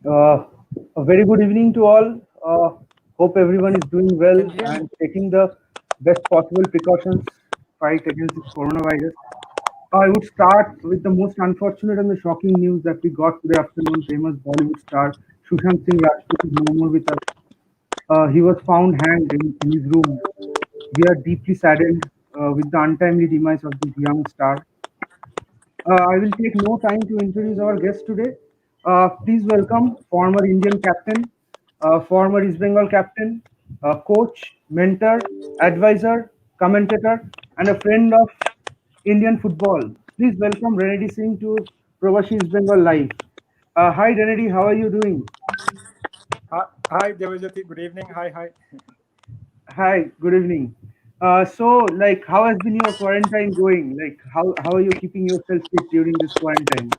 Uh, a very good evening to all. Hope everyone is doing well Can you hear me? and taking the best possible precautions fight against this coronavirus. I would start with the most unfortunate and the shocking news that we got today afternoon. Famous Bollywood star Sushant Singh Rajput is no more with us. He was found hanged in his room. We are deeply saddened with the untimely demise of this young star. I will take no time to introduce our guest today. Please welcome former Indian captain, former East Bengal captain, coach, mentor, advisor, commentator, and a friend of Indian football. Please welcome Renedy Singh to Probashe East Bengal Live. Hi Renedy, how are you doing? Hi, Devajyoti. Good evening. Hi. Hi, good evening. How has been your quarantine going? How are you keeping yourself fit during this quarantine?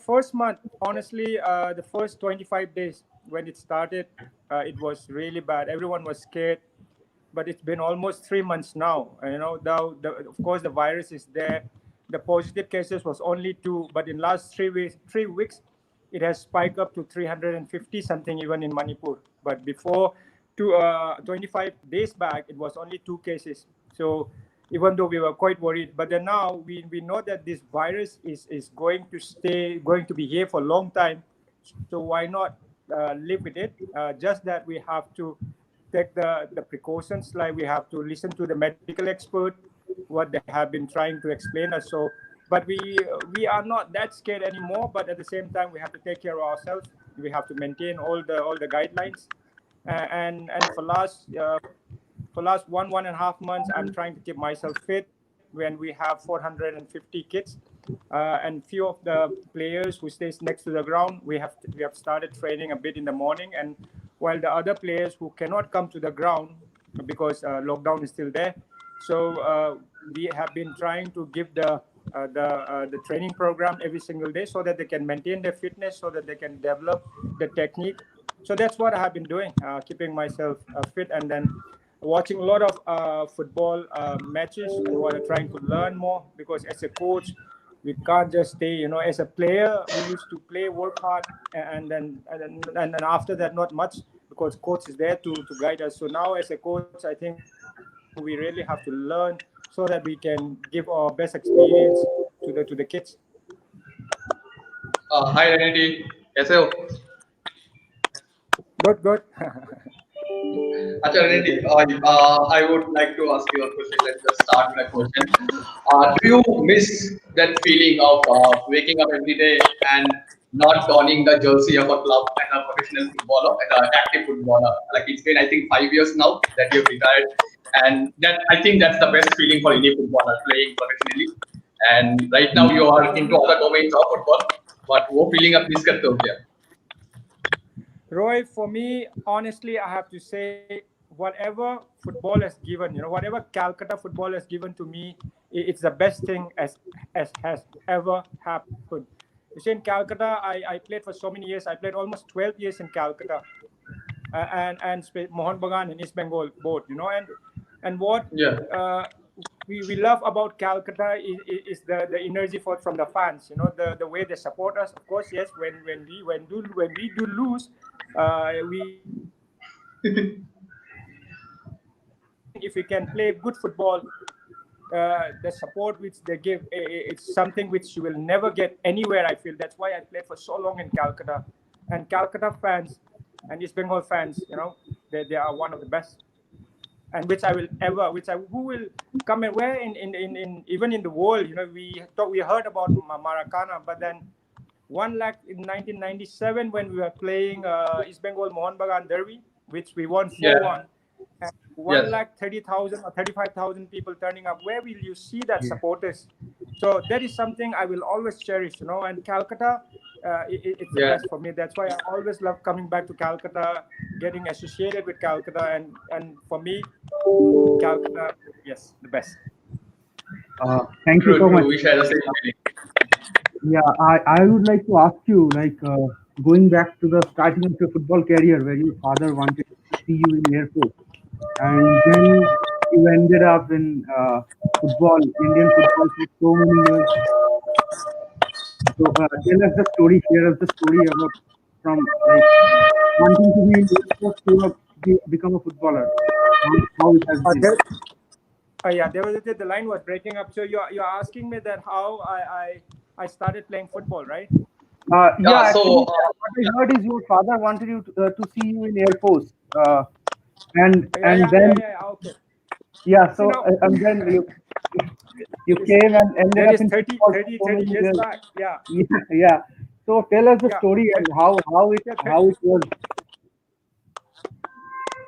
First month, honestly, the first 25 days when it started, it was really bad. Everyone was scared, but it's been almost 3 months now. Of course, the virus is there. The positive cases was only two, but in last 3 weeks, it has spiked up to 350 something even in Manipur. But before 25 days back, it was only two cases. So even though we were quite worried, but then now we know that this virus is going to be here for a long time. So why not live with it? Just that we have to take the precautions, like we have to listen to the medical expert what they have been trying to explain us. So but we are not that scared anymore, but at the same time we have to take care of ourselves. We have to maintain all the guidelines. And for last 1.5 months, I'm trying to keep myself fit when we have 450 kids. And few of the players who stays next to the ground, we have started training a bit in the morning, and while the other players who cannot come to the ground because lockdown is still there, so we have been trying to give the training program every single day so that they can maintain their fitness, so that they can develop the technique. So that's what I have been doing, keeping myself fit, and then watching a lot of football matches, and what I'm trying to learn more, because as a coach we can't just stay, as a player we used to play, work hard, and then after that not much, because coach is there to guide us. So now as a coach, I think we really have to learn so that we can give our best experience to the kids. Hi Renedy, कैसे हो? Good. अच्छा Renedy, I would like to ask you a question. Let's just start with a question. Do you miss that feeling of waking up every day and not donning the jersey of a club and a professional footballer, and an active footballer? Like it's been, I think, 5 years now that you've retired, and that I think that's the best feeling for any footballer playing professionally. And right now you are For into me, other domains of football, but वो feeling आप miss करते हो क्या? Roy, for me, honestly, I have to say, whatever football has given, whatever Calcutta football has given to me, it's the best thing as has ever happened. You see, in Calcutta, I played for so many years. I played almost 12 years in Calcutta, and Mohun Bagan and East Bengal both, and what Yeah. we love about Calcutta is the energy from the fans. The way they support us. Of course, yes. When we do lose, we if we can play good football, the support which they give, it's something which you will never get anywhere. I feel that's why I played for so long in Calcutta, and Calcutta fans and East Bengal fans, they are one of the best, and who will come and where in even in the world. We heard about Maracana, but then 1 lakh in 1997 when we were playing East Bengal Mohun Bagan Derby, which we won Yeah. 4-1. And one Yes. lakh 30,000 or 35,000 people turning up. Where will you see that supporters? So that is something I will always cherish. And Calcutta, it's the Yeah. best for me. That's why I always love coming back to Calcutta, getting associated with Calcutta, and for me, Calcutta, yes, the best. Thank you True, so true. much. We share the same feeling. Yeah, I would like to ask you, going back to the starting of your football career, where your father wanted to see you in Air Force, and then you ended up in football, Indian football for so many years. So tell us the story. Share us the story about from like wanting to be in sports to become a footballer. How it has been. There, yeah, there was the line was breaking up. So you're asking me that how I started playing football, right? Yeah, Yeah, actually, so what I heard is your father wanted you to see you in Air Force, and Yeah, yeah, yeah, then yeah, yeah. Okay. yeah, So so now and then you this, came and ended that up is in 30, football for 30, so 30 many years years. back. Yeah, Yeah, yeah. So tell us the yeah. story and Yeah, how it was.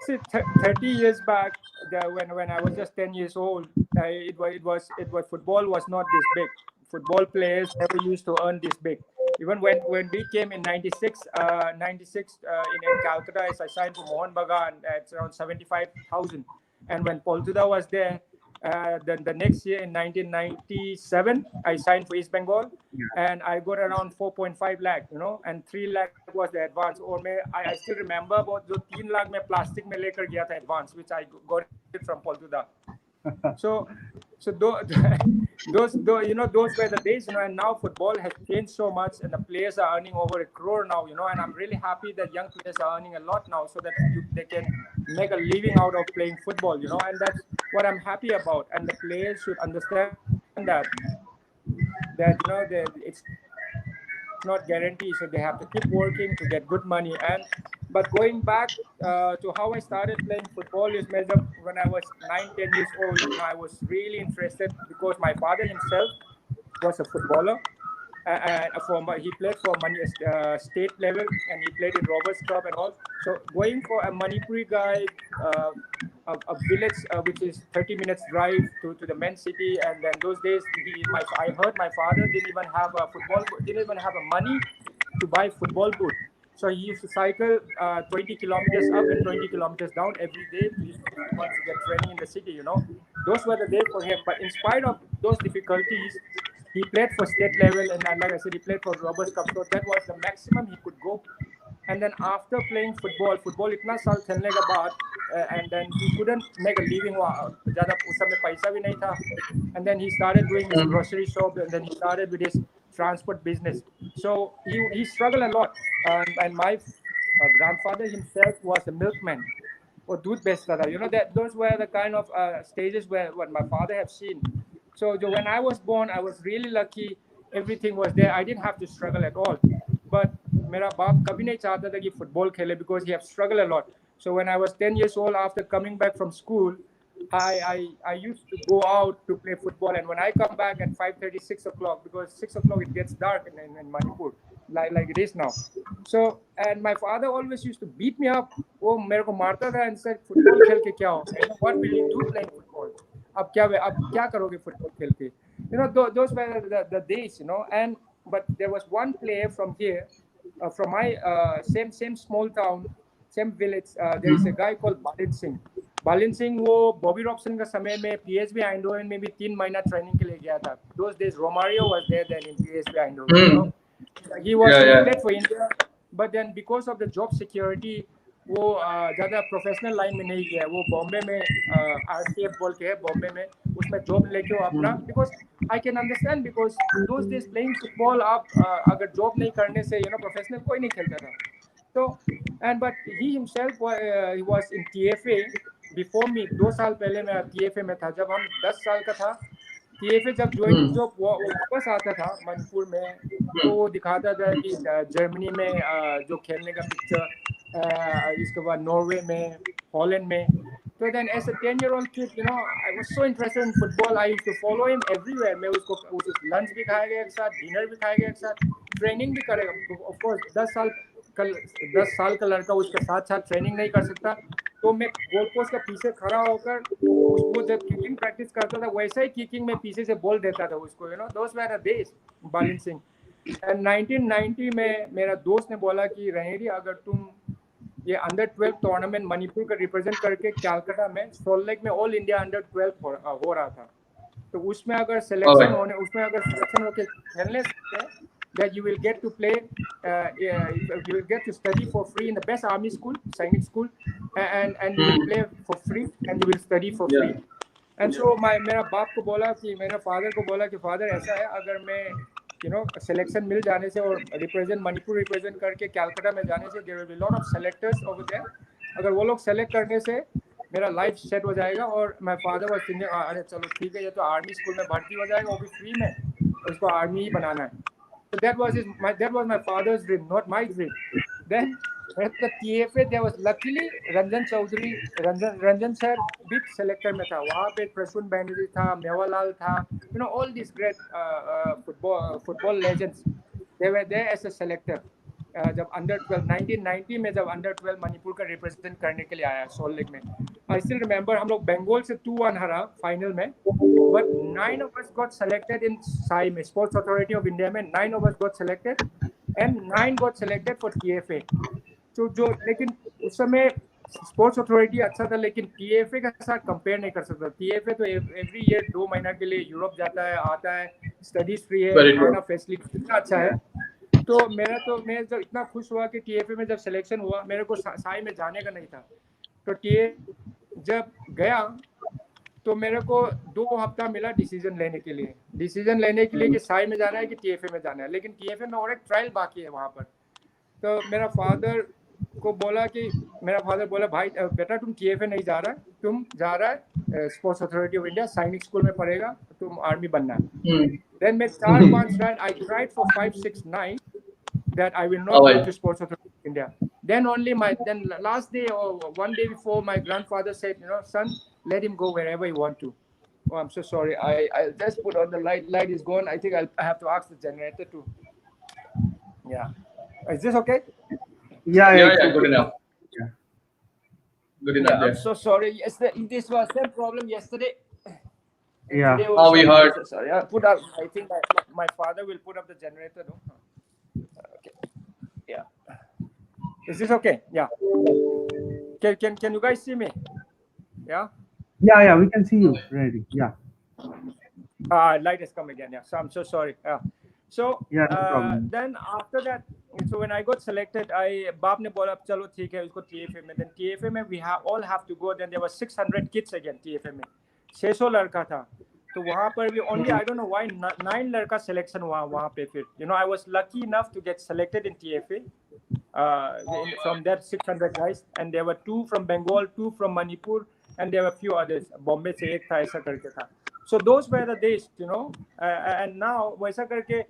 see, 30 years back, when I was just 10 years old, it was football was not this big. Football players never used to earn this big. Even when we came in 96, 96 in Calcutta, as I signed for Mohan Bagan at around 75,000. And when Poltuda was there, then the next year in 1997, I signed for East Bengal, and I got around 4.5 lakh, and 3 lakh was the advance. Or I still remember about जो 3 लाख में plastic में लेकर गया था advance, which I got it from Poltuda. So those were the days, and now football has changed so much, and the players are earning over a crore now, and I'm really happy that young players are earning a lot now, so that they can make a living out of playing football, and that's what I'm happy about, and the players should understand that it's not guaranteed, so they have to keep working to get good money. But going back to how I started playing football is made up when I was 9, 10 years old. I was really interested because my father himself was a footballer, and he played for state level, and he played in Roberts Club and all. So going for a Manipuri guy, uh, a village which is 30 minutes drive to the main city, and then those days I heard my father didn't even have a didn't even have a money to buy football boot. So he used to cycle 20 kilometers up and 20 kilometers down every day if he wants to get training in the city. Those were the days for him. But in spite of those difficulties, he played for state level, and like I said, he played for Roberts Cup. So that was the maximum he could go. And then after playing football इतना साल खेलने के बाद, and then he couldn't make a living. ज़्यादा उस समय पैसा भी नहीं था. And then he started doing his grocery shop, and then he started with his transport business. So he struggled a lot. And my grandfather himself was a milkman or दूध बेचता था. That those were the kind of stages where what my father have seen. So when I was born, I was really lucky. Everything was there. I didn't have to struggle at all. But मेरा बाप कभी नहीं चाहता था कि football खेले because he have struggled a lot. So when I was 10 years old, after coming back from school, I used to go out to play football, and when I come back at 5:30, 6 o'clock, because 6 o'clock it gets dark in Manipur, like it is now. So, and my father always used to beat me up. वो मेरे को मारता था and said, football खेल के क्या होगा? What will you do playing football? अब क्या करोगे football खेल के? Those were the days, and but there was one player from here, from my same small town, same village. There is a guy called Balin Singh. बालिन Singh वो Bobby Robson का समय में PSB आइंडोवन में भी 3 महीना ट्रेनिंग के लिए गया था. Those days Romario was there then in PSV Eindhoven. He yeah, played for India, but then because of the job security वो ज़्यादा प्रोफेशनल लाइन में नहीं गया. वो बॉम्बे में RCF बोल के है बॉम्बे में, उसमें जॉब लेके वो अपना, because I can understand, because those days playing football आप अगर जॉब नहीं करने से प्रोफेशनल कोई नहीं खेलता था. So, and but he himself he was in TFA before me. 2 साल पहले मैं TFA में था. जब हम 10 साल का था, TFA जब ज्वाइनिंग जॉब वो वापस आता था मणिपुर में, तो वो दिखाता था कि जर्मनी में जो खेलने का पिक्चर, इसके बाद नॉर्वे में, हॉलैंड में. So then, as a 10-year-old kid, I was so interested in football. I used to follow him everywhere. मैं उसको लंच भी खाएगा एक साथ, डिनर भी खाएगा एक साथ, ट्रेनिंग भी करेगा. ऑफ कोर्स 10 साल का लड़का उसके साथ साथ ट्रेनिंग नहीं कर सकता. तो मैं गोल पोस्ट के पीछे खड़ा होकर उसको जब किकिंग प्रैक्टिस करता था, वैसे ही किकिंग में पीछे से बॉल देता था उसको. Those were the days. Balin Singh. And 1990 में मेरा दोस्त ने बोला कि रेनेडी, अगर तुम ये अंडर 12 टूर्नामेंट मणिपुर का रिप्रेजेंट करके कैलकाटा में सॉल्ट लेक में ऑल इंडिया अंडर 12 हो रहा था, तो उसमें अगर सिलेक्शन होके खेलने से that you will get to play, you will get to study for free in the best army school, Sainik school, and you will play for free and you will study for free. And so मेरा बाप को बोला कि मेरा father को बोला कि father ऐसा है, अगर मैं सिलेक्शन मिल जाने से और मणिपुर रिप्रेजेंट करके कैलकाटा में जाने से there will be lot of selectors over there. अगर वो लोग सेलेक्ट करने से मेरा लाइफ सेट हो जाएगा. और माय फादर वाज थिंकिंग अरे चलो ठीक है, ये तो आर्मी स्कूल में भर्ती हो जाएगा, वो भी फ्री में, और इसको आर्मी ही बनाना है. So that was my father's dream, not my dream. Then at the TFA there was luckily Ranjan sir big selector में था. वहाँ पे प्रसून बैनर्जी था, मेवालाल था, all these great football legends. They were there as a selector. जब under 12 1990 में जब under 12 Manipur का रिप्रेजेंट करने के लिए आया सोल लेक में. आई स्टिल रिमेंबर हम लोग बंगाल से 2-1 हरा फाइनल में. But 9 of us got selected in SAI में, Sports Authority of India में 9 of us got selected and 9 got selected for TFA. तो लेकिन उस समय स्पोर्ट्स अथॉरिटी अच्छा था, लेकिन TFA के साथ कंपेयर नहीं कर सकता. TFA तो एवरी ईयर 2 महीना के लिए यूरोप जाता है, आता है, स्टडीज फ्री है, खाना फैसिलिटी इतना अच्छा है. तो मैं जब इतना खुश हुआ कि TFA में जब सिलेक्शन हुआ, मेरे को साई में जाने का नहीं था. तो TFA जब गया तो मेरे को 2 हफ्ता मिला डिसीजन लेने के लिए कि साई में जाना है कि TFA में जाना है. लेकिन TFA में और एक ट्रायल बाकी है वहाँ पर. तो मेरा फादर बोला भाई बेटा तुम TFA नहीं जा रहा, तुम जा रहा है स्पोर्ट्स अथॉरिटी ऑफ इंडिया सैनिक स्कूल में पढ़ेगा, तुम आर्मी बनना है. Then मैं 4-5 रात I tried for 5-6 nights that I will not go to Sports Authority of India. Then last day or one day before, my grandfather said, son, let him go wherever he want to. Oh, I'm so sorry. I'll just put on the light. Light is gone. I think I have to ask the generator to. Yeah. Is this okay? Yeah, good enough. Yeah. Good enough. I'm so sorry. Yesterday, this was the problem yesterday. Yeah. We heard. Sorry. I think my father will put up the generator. No? Okay. Yeah. Is this okay? Yeah. Can you guys see me? Yeah. Yeah, we can see you, Renedy. Yeah. Light has come again. Yeah. So I'm so sorry. Yeah. So Yeah, no problem. then after that, so when I got selected, बाप ने बोला चलो ठीक है, उसको TFA में. Then TFA में we all have to go. Then there was 600 kids again TFA में. 600 लड़का था. तो वहाँ पर भी only I don't know why 9 लड़का selection हुआ वहाँ पे फिर. I was lucky enough to get selected in TFA from that 600 guys, and there were 2 from Bengal, 2 from Manipur, and there were a few others. Bombay से एक था, ऐसा करके था. So those were the days, and now वैसा करके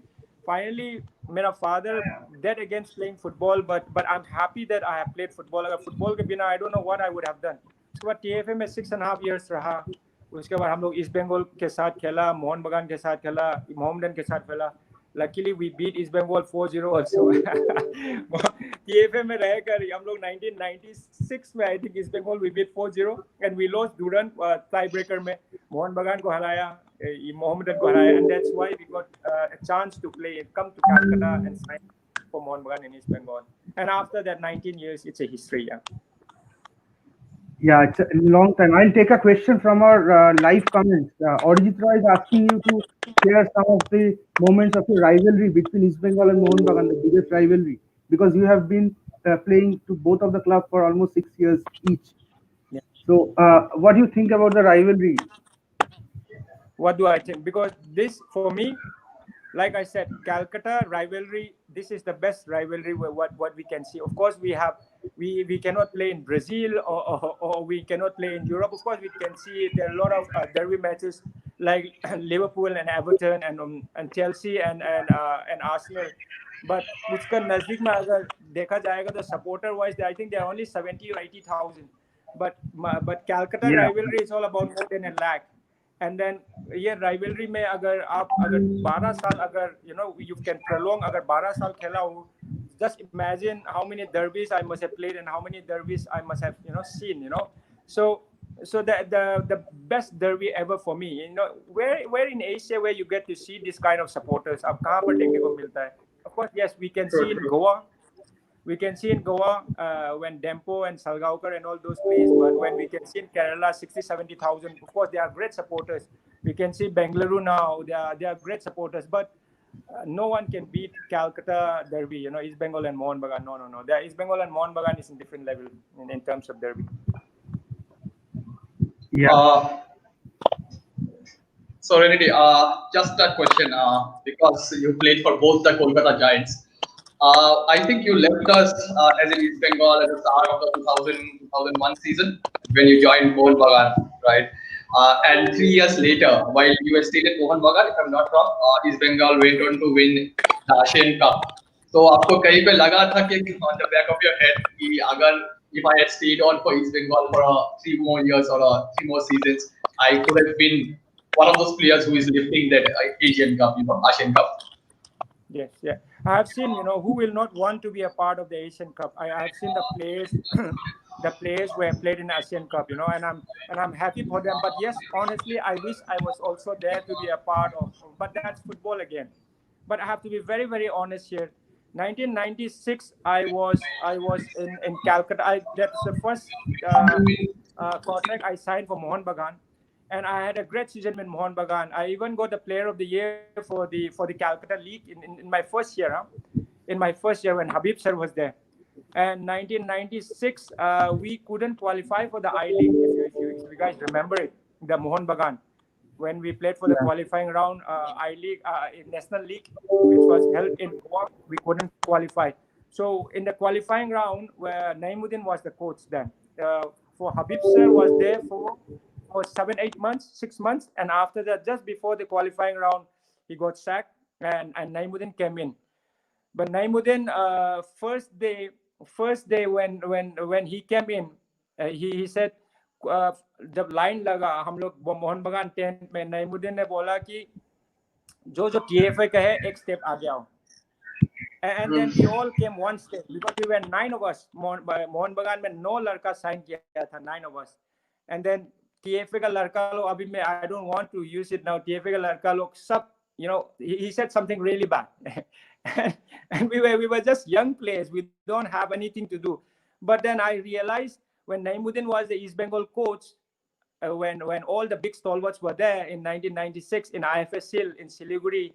finally मेरा father dead against playing football, but I'm happy that I have played football. अगर football के बिना I don't know what I would have done. उसके बाद TFA में 6.5 years रहा. उसके बाद हम लोग ईस्ट बंगाल के साथ खेला, मोहन बगान के साथ खेला, मोहम्मदन के साथ खेला. Luckily we beat East Bengal 4-0 also. TFA में रहकर हम लोग 1996 में I think East Bengal we beat 4-0 and we lost Durand tiebreaker में. मोहन बगान को हराया, मोहम्मदन को हराया, and that's why we got a chance to come to Calcutta and sign for Mohan Bagan in East Bengal. And after that 19 years, it's a history. Yeah, it's a long time. I'll take a question from our live comments. Arijit Roy is asking you to share some of the moments of the rivalry between East Bengal and Mohan Bagan, the biggest rivalry, because you have been playing to both of the club for almost 6 years each. Yeah. So, what do you think about the rivalry? What do I think? Because this, for me, like I said, Calcutta rivalry, this is the best rivalry what we can see. Of course, we cannot play in Brazil or we cannot play in Europe. Of course, we can see there are a lot of derby matches like Liverpool and Everton and Chelsea and Arsenal. But उसका नजदीक में अगर देखा जाएगा तो supporter wise, I think there are only 70 or 80,000. But Calcutta rivalry is all about more than a lakh. And then ये rivalry में अगर 12 साल अगर you can prolong अगर 12 साल खेला हो, just imagine how many derbies I must have played and how many derbies I must have seen. So the best derby ever for me. Where in Asia where you get to see this kind of supporters, अब कहाँ पर देखने को मिलता है? Of course, yes, we can see in Goa. We can see in Goa when Dempo and Salgaonkar and all those plays, but when we can see in Kerala 60,000-70,000, of course they are great supporters. We can see Bengaluru now; they are great supporters, but no one can beat Calcutta derby. East Bengal and Mohan Bagan. No. East Bengal and Mohan Bagan is in different level in terms of derby. Yeah. So, Renedy, just a question, because you played for both the Kolkata Giants. I think you left us as in East Bengal at the start of the 2000-2001 season when you joined Mohan Bagan, right? And 3 years later, while you were still at Mohan Bagan, if I'm not wrong, East Bengal went on to win the Asian Cup. So आपको कहीं पे लगा था कि on the back of your head कि अगर if I had stayed on for East Bengal for 3 more years or 3 more seasons, I could have been one of those players who is lifting that Asian Cup, Asian Cup. Yes, yeah. I have seen, who will not want to be a part of the Asian Cup. I have seen the players, the players who have played in Asian Cup, and I'm happy for them. But yes, honestly, I wish I was also there to be a part of. But that's football again. But I have to be very, very honest here. 1996, I was in Calcutta. That's the first contract I signed for Mohan Bagan, and I had a great season with Mohan Bagan. I even got the Player of the Year for the Calcutta League in my first year. In my first year when Habib sir was there. And 1996, we couldn't qualify for the I League. If you guys remember it, the Mohan Bagan, when we played for the Yeah. qualifying round, I League, National League, which was held in Goa, we couldn't qualify. So in the qualifying round, where Naimuddin was the coach then, for Habib sir was there for 7, 8 months, 6 months, and after that, just before the qualifying round, he got sacked, and Naimuddin came in. But Naimuddin, first day when he came in, he said, जब line लगा हम लोग मोहन बगान tent में, नईमुद्दीन ने बोला कि जो जो TFA का है एक स्टेप आगे आओ. And then we all came one step because we were 9 of us. Mohan बगान में 9 लड़का साइन किया था, 9 of us. And then TFA का लड़का लोग अभी मैं I don't want to use it now. TFA का लड़का लोग सब, he said something really bad. And we were just young players. We don't have anything to do. But then I realized when Naimuddin was the East Bengal coach, when all the big stalwarts were there in 1996 in IFSL in Siliguri,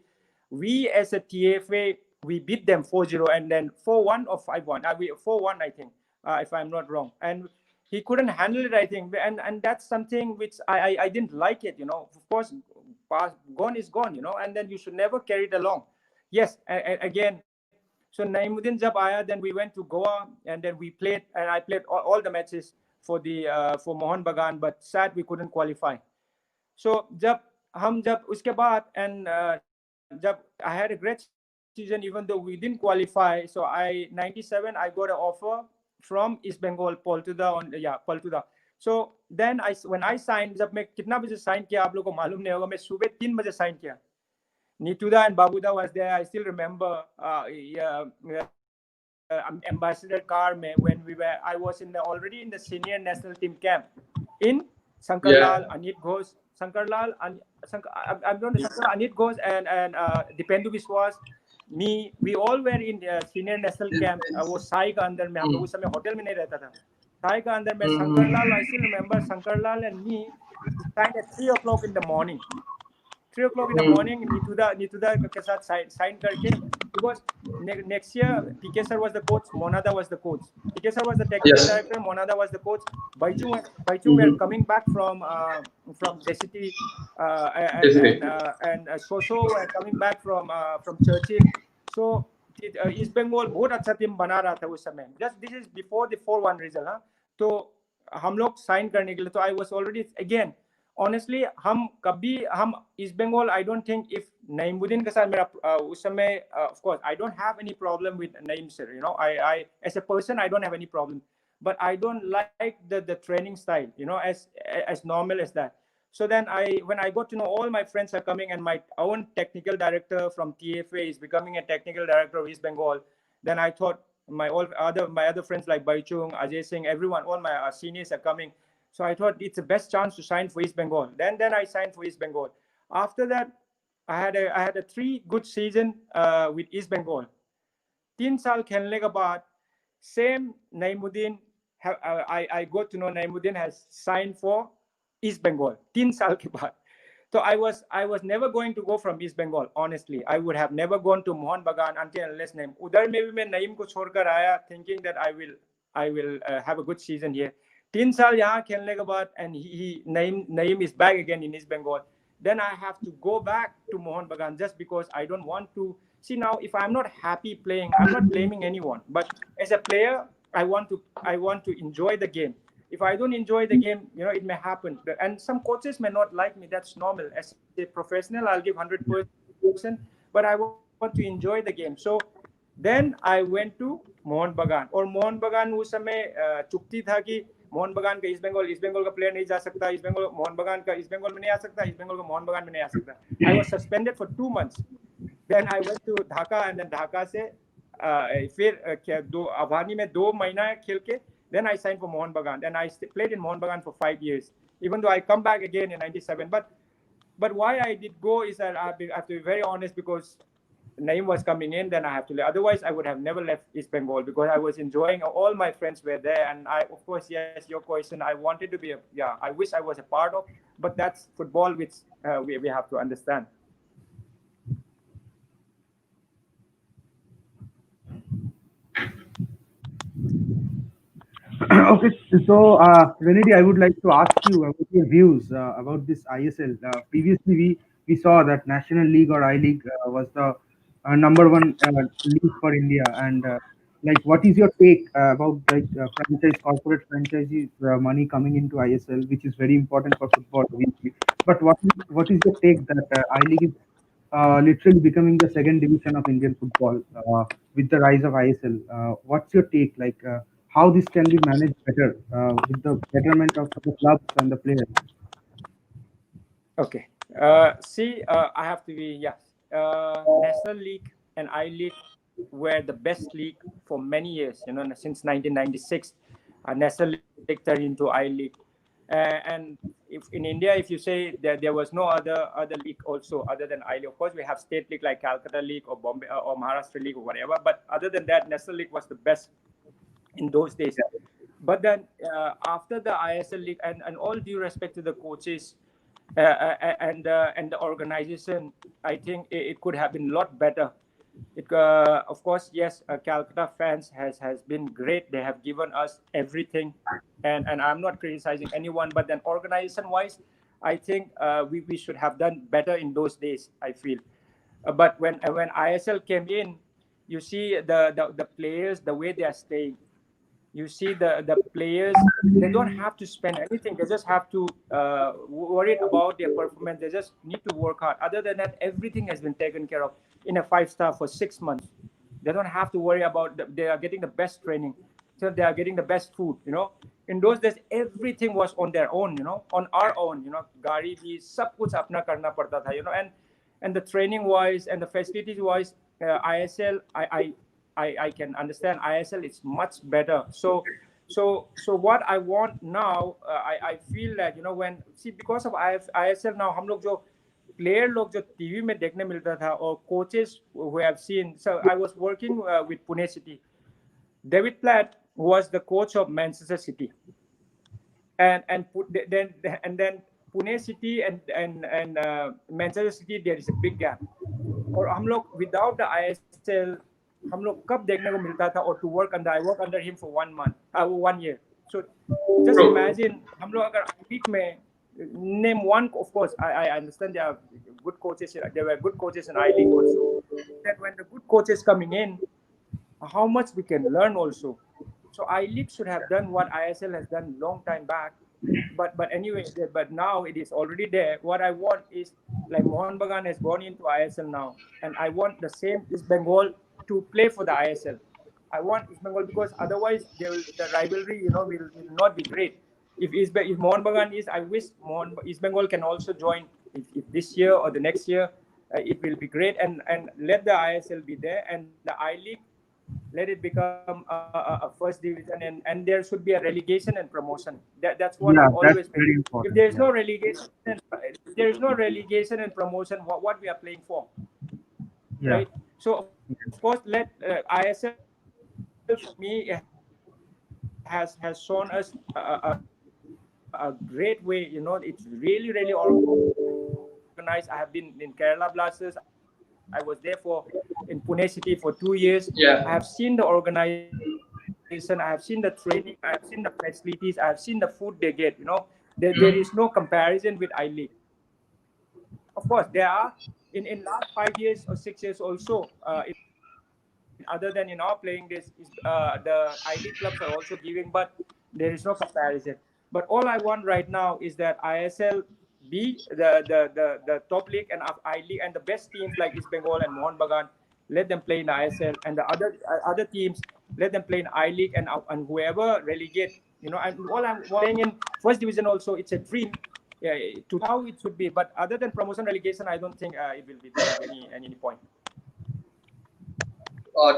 we as a TFA, we beat them 4-0 and then 4-1 or 5-1. 4-1, I think, if I'm not wrong. And he couldn't handle it, I think. And that's something which I didn't like it, Of course, gone is gone, and then you should never carry it along. Yes, again, so Naimuddin jab aaya, then we went to Goa and then we played, and I played all the matches for Mohan Bagan, but sad we couldn't qualify. So jab uske baad, and jab I had a great season even though we didn't qualify. So 97 I got an offer from East Bengal, Poltuda. So then when I signed, जब मैं कितना बजे sign किया आप लोगों को मालूम नहीं होगा, मैं सुबह 3 बजे साइन किया. Nituda and Babuda was there. I still remember ambassador car when I was already in the senior national team camp in Sankarlal, Yeah. Anit Ghosh, Sankarlal, I'm going to Sankar, Anit Ghosh, and Dipendu Biswas. We all were in senior national camp. वो साई का अंदर में, हम लोग उस समय hotel में नहीं रहता था. साई का अंदर में Sankarlal, I still remember Sankarlal and me signed at 3 o'clock in the morning. 3 o'clock in the morning, Nituda के साथ sign करके, because next year PK sir was the coach, Monada was the coach. PK sir was the technical Yes. director, Monada was the coach. Baichung were coming back from Desiti, and Soso were coming back from Churchill. So East Bengal बहुत अच्छा team बना रहा था उस समय. Just this is before the 4-1 result, हाँ. तो हम लोग साइन करने के लिए, तो I was already again. Honestly, हम East Bengal, I don't think if Naimuddin के साथ मेरा उस समय, of course I don't have any problem with Naim sir, I as a person I don't have any problem, but I don't like the training style, as normal as that. So then when I got to know all my friends are coming and my own technical director from TFA is becoming a technical director of East Bengal, then I thought my other friends like Baichung, Ajay Singh, everyone, all my seniors are coming. So I thought it's the best chance to sign for East Bengal. Then I signed for East Bengal. After that, I had a 3 good season with East Bengal. 3 साल खेलने के बाद, same Naimuddin, I got to know Naimuddin has signed for East Bengal. 3 साल के बाद. So I was never going to go from East Bengal. Honestly, I would have never gone to Mohan Bagan until unless Naim. उधर में भी मैं Naim को छोड़कर आया, thinking that I will have a good season here. 3 साल यहाँ खेलने के बाद, and Naim is back again in East Bengal. then I have to go back to Mohun Bagan just because I don't want to. See, now if I'm not happy playing, I'm not blaming anyone. But as a player, I want to enjoy the game. If I don't enjoy the game, it may happen. And some coaches may not like me. That's normal. As a professional, I'll give 100%, but I want to enjoy the game. So then I went to Mohan बगान और मोहन बगान उस समय चुक्ति था कि मोहन बगान का east Bengal का प्लेयर नहीं जा सकता, ईस्ट बंगाल मोहन बगान का ईस्ट बंगाल में नहीं आ सकता, ईस्ट बंगाल का मोहन बगान में नहीं आ सकता. I was suspended for 2 months. Then I went to Dhaka and then Dhaka से फिर दो अफगानी में 2 महीना खेल के then I signed for Mohun Bagan and I played in Mohun Bagan for 5 years, even though I come back again in 97. But why I did go is that I have to be very honest, because Naeem was coming in, then I have to leave. Otherwise, I would have never left East Bengal because I was enjoying. All my friends were there, and of course, yes, your question. I wanted to be I wish I was a part of, but that's football, which we have to understand. Okay, so Renedy, I would like to ask you about your views about this ISL. Previously, we saw that National League or I League was the number one league for India, and like, what is your take about like corporate franchises money coming into ISL, which is very important for football, obviously. But what is your take that I League is literally becoming the second division of Indian football with the rise of ISL? What's your take? Like, how this can be managed better with the betterment of the clubs and the players? Okay. See, I have to be, yes. National League and I League were the best league for many years, since 1996. National League turned into I League. And if in India, if you say that there was no other league also other than I League, of course, we have state league like Calcutta League or Bombay or Maharashtra League or whatever. But other than that, National League was the best in those days. But then after the ISL League, and all due respect to the coaches, and the organization, I think it could have been a lot better. Of course, yes, Calcutta fans has been great. They have given us everything, and I'm not criticizing anyone. But then organization wise, I think we should have done better in those days, I feel. But when ISL came in, you see the players, the way they are staying. You see the players, they don't have to spend anything. They just have to worry about their performance. They just need to work hard. Other than that, everything has been taken care of in a 5-star for 6 months. They don't have to worry about they are getting the best training, so they are getting the best food. In those days, everything was on their own, on our own. Gari bhi sab kuch apna karna padta tha, and the training wise and the facilities wise, ISL, I can understand ISL is much better. So what I want now, I feel that when see, because of ISL now, हम लोग जो player लोग जो TV में देखने मिलता था, or coaches who have seen. So I was working with Pune City. David Platt was the coach of Manchester City, then Pune City and Manchester City, there is a big gap. और हम लोग without the ISL, हम लोग कब देखने को मिलता था, or to work under, I work under him for 1 month, 1 year. So just imagine, हम लोग अगर week में name one, of course, I understand there are good coaches. There were good coaches in I League also. That when the good coaches coming in, how much we can learn also. So I League should have done what ISL has done long time back. But anyway, but now it is already there. What I want is, like, Mohun Bagan has gone into ISL now, and I want the same East Bengal to play for the ISL. I want East Bengal, because otherwise the rivalry, will not be great. If Mohun Bagan is, I wish East Bengal can also join. If this year or the next year, it will be great, and let the ISL be there, and the I League, let it become a first division, and there should be a relegation and promotion. That's what I've Yeah, that's always been. very If important. there is Yeah. no relegation, if there is no relegation and promotion, what we are playing for, Yeah. right? So of course, let ISL, for me, has shown us a great way. It's really organized. I have been in Kerala Blasters. I was there in Pune City for 2 years. I have seen the organization. I have seen the training. I have seen Yeah. the facilities. I have seen the food they get. There is no comparison with I League. of course, there are in last 5 years or 6 years also. Other than in our playing days, the I League clubs are also giving, but there is no comparison. But all I want right now is that ISL be the top league, and I League and the best teams like East Bengal and Mohun Bagan, let them play in ISL, and the other teams, let them play in I League, and whoever relegate, and all I'm playing in first division also, it's a dream. Yeah, to how it should be, but other than promotion relegation, I don't think it will be there any point.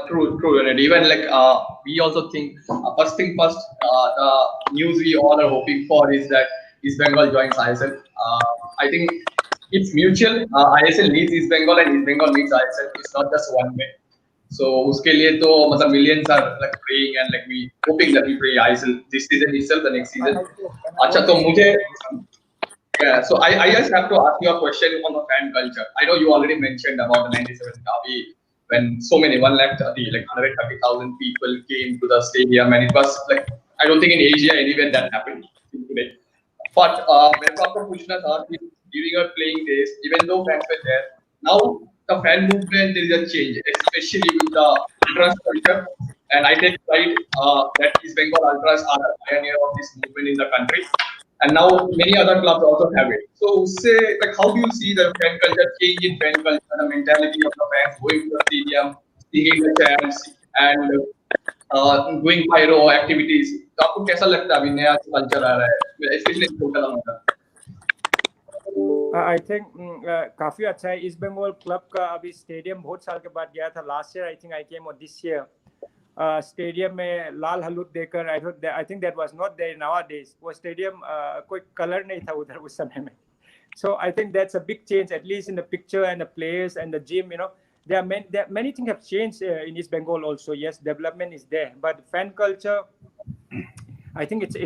True, and even like we also think first thing first, the news we all are hoping for is that East Bengal joins ISL. I think it's mutual. ISL needs East Bengal and East Bengal needs ISL. It's not just one way. So उसके लिए तो मतलब millions are like praying and like we hoping that we play ISL this season itself, the next season. अच्छा तो मुझे yeah, so I just have to ask you a question on the fan culture. I know you already mentioned about the 97 derby when so many 130 like 130,000 people came to the stadium, and it was like I don't think in Asia anywhere that happened today. But when Dr. Pushna thought during our playing days, even though fans were there, now the fan movement there is a change, especially with the ultras culture. And I take pride that East Bengal Ultras are the pioneer of this movement in the country. And now many other clubs also have it. So say like how do you see the fan culture change in fan culture, the mentality of the fans going to the stadium, singing the chants and doing pyro activities? तो आपको कैसा लगता है अभी नया culture आ रहा है specially total में? आई थिंक काफी अच्छा है ईस्ट बंगाल क्लब का अभी स्टेडियम बहुत साल के बाद गया था last year I think I came और दिस ईयर स्टेडियम में लाल हलूद देकर I think that was not there nowadays वो स्टेडियम कोई कलर नहीं था उधर उस समय में so I think that's a big change at least in the picture and the players and the gym there are many things have changed in East Bengal also. Yes, development is there, but fan culture I think it's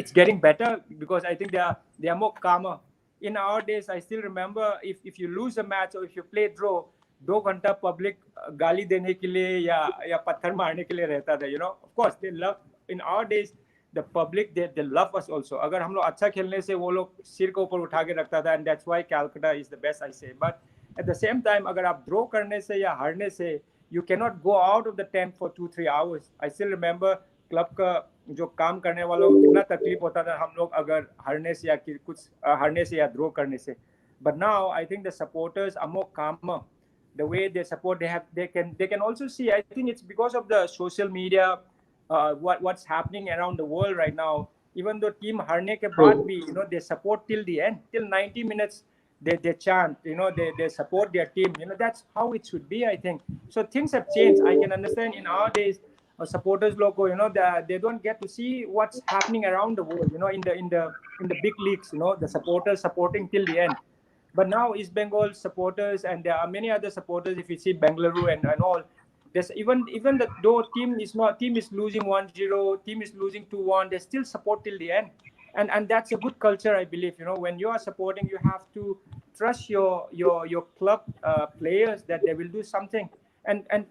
it's getting better because I think they are more calmer. In our days, I still remember if you lose a match or if you play draw, 2 घंटा public गाली देने के लिए या पत्थर मारने के लिए रहता था. Of course they love in our days the public they love us also. अगर हम लोग अच्छा खेलने से वो लोग सिर के ऊपर उठा के रखता था, and that's why Calcutta is the best I say. But at the same time अगर आप ड्रॉ करने से या हारने से you cannot go out of the tent for 2-3 hours. I still remember club का जो काम करने वालों को कितना तकलीफ होता था हम लोग अगर हारने से या कुछ हारने से या ड्रॉ करने से. But now I think the supporters are more calmer. The way they support, they can also see. I think it's because of the social media, what's happening around the world right now. Even though team harne ke baad bhi, they support till the end, till 90 minutes. They chant, they support their team. That's how it should be, I think. So things have changed. I can understand in our days, supporters logo, they don't get to see what's happening around the world. In the big leagues, the supporters supporting till the end. But now East Bengal supporters, and there are many other supporters. If you see Bengaluru and all, there's even though team is losing 1-0, team is losing 2-1, they still support till the end, and that's a good culture, I believe. When you are supporting, you have to trust your club players that they will do something, and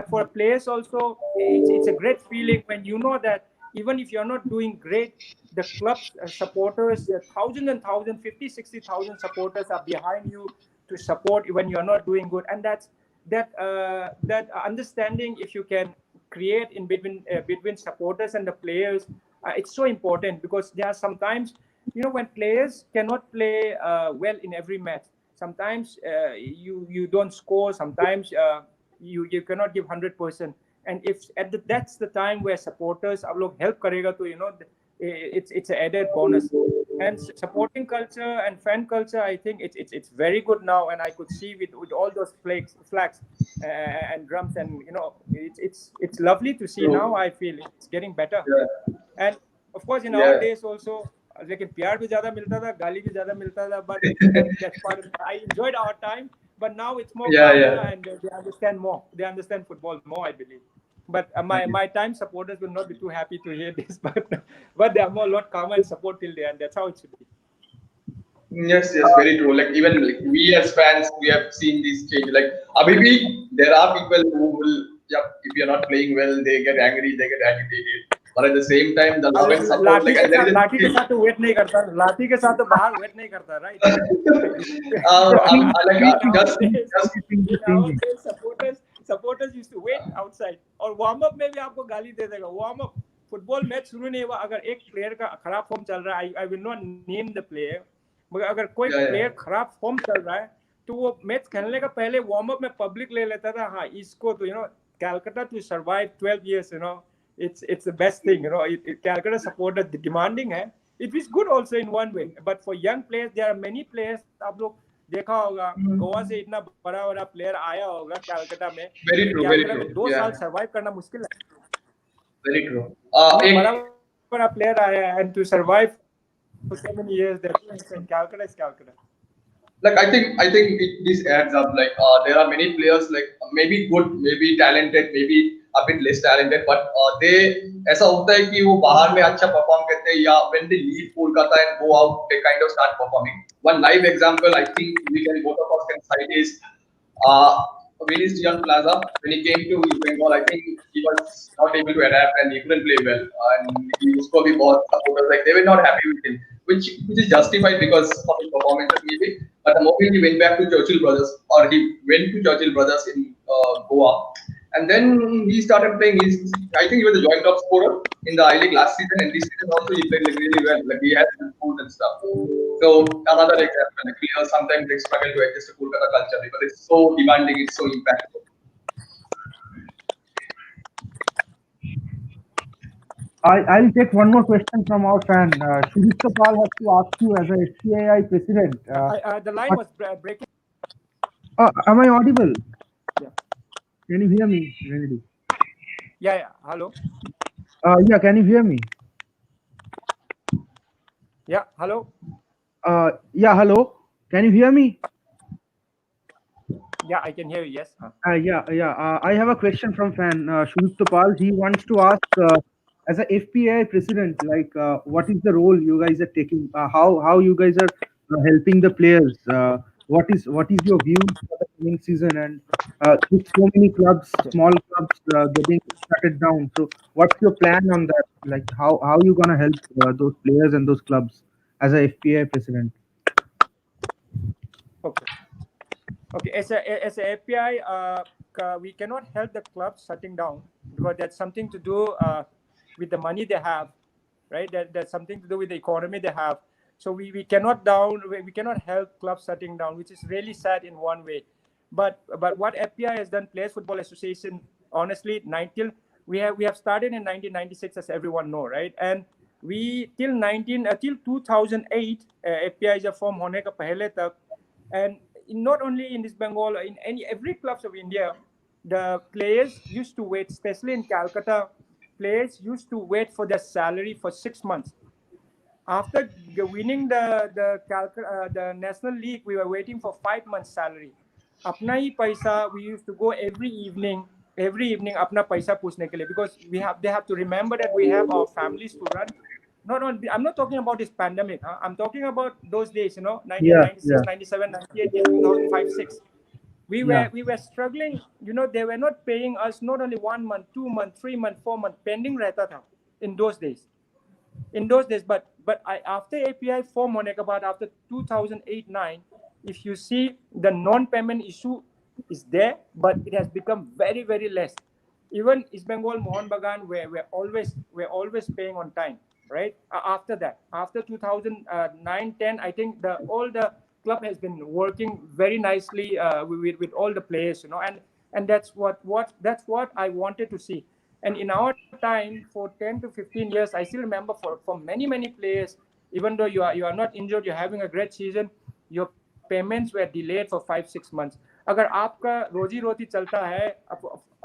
for players also, it's a great feeling when you know that even if you're not doing great, the club's supporters, thousands and thousands, 50, 60,000 supporters are behind you to support when you're not doing good. And that understanding, if you can create in between supporters and the players, it's so important, because there are sometimes, when players cannot play well in every match. Sometimes you don't score. Sometimes you cannot give 100%. And if that's the time where supporters help karega to it's an added bonus. And supporting culture and fan culture, I think it's very good now, and I could see with all those flags and drums, and it's lovely to see now. I feel it's getting better. Yeah. And of course, in our days also, लेकिन प्यार भी ज़्यादा मिलता था, गाली भी ज़्यादा मिलता था, but that's part of it. I enjoyed our time, but now it's more calmer, and they understand more. They understand football more, I believe. But my time supporters will not be too happy to hear this, but they are more a lot calmer and support till the end. That's how it should be. Yes, very true. Like even we as fans, we have seen this change. Like Abhibi, there are people who will, if you're not playing well, they get angry, they get agitated. but at the same time, the love अरे and support, like, and there is लाठी के a साथ तो wait नहीं करता, लाठी के साथ तो बाहर वेट नहीं करता, right? like In Things our just days, just things are in our changing. days, supporters used to wait outside, और वार्म अप में भी आपको गाली दे देगा। वार्म अप, फुटबॉल मैच शुरू नहीं हुआ, अगर एक प्लेयर का खराब फॉर्म चल रहा है, I will not name the player, मगर अगर कोई yeah, yeah. प्लेयर खराब फॉर्म चल रहा है तो वो मैच खेलने का पहले वार्म अप में पब्लिक ले लेता था, हाँ इसको तो Calcutta to survive 12 years, it's the best thing, Calcutta supporters demanding है, it is good also in one way, but for young players there are many players, आप लोग देखा होगा गोवा से इतना बड़ा बड़ा प्लेयर आया होगा कैलकाटा में, Very लेकिन true, very कैलकाटा true. में 2 साल Yeah, सर्वाइव करना मुश्किल है, very true. इतना एक बड़ा बड़ा प्लेयर आया है, and to survive for so many years that Calcutta is Calcutta. like I think this adds up. Like there are many players like maybe good, maybe talented, maybe a bit less talented, but they ऐसा होता है कि वो बाहर में अच्छा perform करते हैं या when they leave Kolkata and go out they kind of start performing. One live example I think we can both of us can cite is uh, Vinny's Gian Plaza. When he came to East Bengal, I think he was not able to adapt and he couldn't play well. And he used to be both supporters like they were not happy with him, which is justified because of his performances maybe. But the moment he went back to Churchill Brothers, or he went to Churchill Brothers in Goa, and then he started playing. I think he was a joint top scorer in the I League last season, and this season also he played like really well. Like he had some goals and stuff. So another example, like players sometimes they struggle to adjust to Kolkata culture because it's so demanding, it's so impactful. I'll take one more question from our fan. Sudipta Pal has to ask you as a SCAI president. The line What, was breaking. am I audible? Yeah. Can you hear me, Renedy? Yeah. Hello. Yeah, can you hear me? Yeah. Hello. Yeah, hello. Can you hear me? Yeah, I can hear you. Yes. Yeah. I have a question from fan Sudipta Pal. He wants to ask, as a FPI president, like, what is the role you guys are taking? How you guys are helping the players? What is your view for the coming season? And with so many clubs, small clubs, getting shutted down. So, what's your plan on that? Like, how you gonna help those players and those clubs as a FPI president? Okay. Okay. As a API, we cannot help the club shutting down because that's something to do with the money they have, right? That's something to do with the economy they have. So we cannot we cannot help clubs shutting down, which is really sad in one way. But what FPI has done, Players Football Association, honestly, we have started in 1996, as everyone know, right? And we till 2008, FPI is form होने का पहले तक, and not only in this Bengal, in every clubs of India, the players used to wait, especially in Calcutta. Players used to wait for their salary for 6 months. After winning the National League, we were waiting for 5 months' salary. अपना ही पैसा, we used to go every evening अपना पैसा पूछने के लिए, because they have to remember that we have our families to run. I'm not talking about this pandemic. I'm talking about those days, Yeah, 1996, yeah, 97, 98, 2005, 6. We yeah, were struggling. They were not paying us not only 1 month, 2 month, 3 month, 4 month. Pending रहता था in those days. But after API form होने के बाद, after 2008-9, if you see, the non-payment issue is there, but it has become very, very less. Even East Bengal, Mohun Bagan, we're always paying on time, right? After that, after 2009-10, I think all the club has been working very nicely with all the players, and that's what I wanted to see. And in our time, for 10 to 15 years, I still remember for many players, even though you are not injured, you're having a great season, your payments were delayed for 5-6 months. अगर आपका रोजी रोटी चलता है,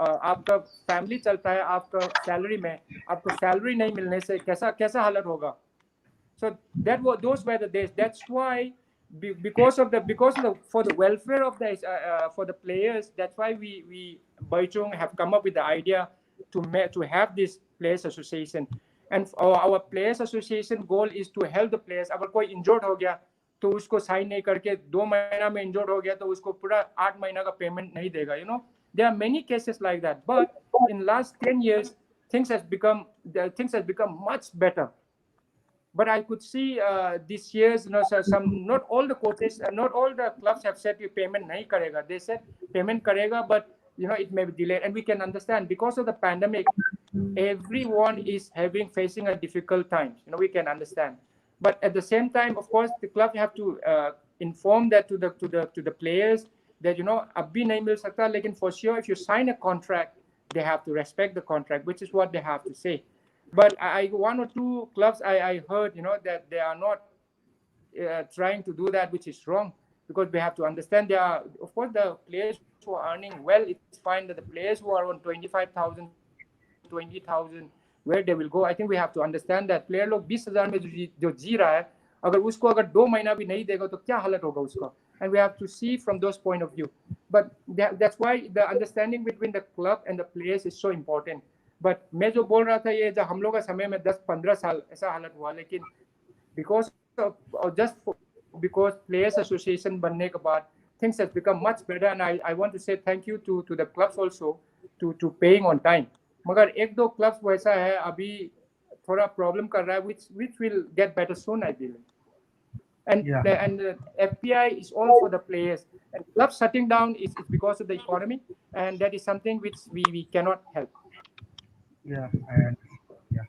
आपका family चलता है, आपका salary में आपको सैलरी नहीं मिलने से कैसा हालत होगा? So those were the days. That's why, because of the for the welfare of the for the players, that's why we Baichung have come up with the idea to have this players association. And our players association goal is to help the players. अगर कोई injured हो गया तो उसको sign नहीं करके 2 महीना में इंजर्ड हो गया तो उसको पूरा 8 महीना का पेमेंट नहीं देगा. There are many cases like that, but in last 10 years things has become the things have become much better. But I could see this year's, some, not all the coaches, not all the clubs have said you payment nahi karega. They said payment karega, but it may be delayed, and we can understand because of the pandemic. Everyone is facing a difficult time. We can understand, but at the same time, of course, the club have to inform that to the players that abhi nahi mil sakta, lekin for sure if you sign a contract, they have to respect the contract, which is what they have to say. But one or two clubs I heard that they are not trying to do that, which is wrong, because we have to understand there are, of course, the players who are earning well. It's fine that the players who are on 25,000, 20,000, where they will go. I think we have to understand that player लोग 20,000 में जो जी रहा है, अगर उसको अगर 2 महीना भी नहीं देगा तो क्या हालत होगा उसका. And we have to see from those point of view. But that's why the understanding between the club and the players is so important. But मैं जो बोल रहा था, ये जब हम लोग का समय में 10-15 साल ऐसा हालत हुआ, लेकिन because of, or just because players association बनने के बाद things has become much better, and I want to say thank you to the clubs also to paying on time. मगर एक दो clubs वैसा है अभी थोड़ा problem कर रहा है, which will get better soon, I believe. And Yeah. the FPI is all for the players, and clubs shutting down is because of the economy, and that is something which we cannot help. Yeah, I understand. Yeah.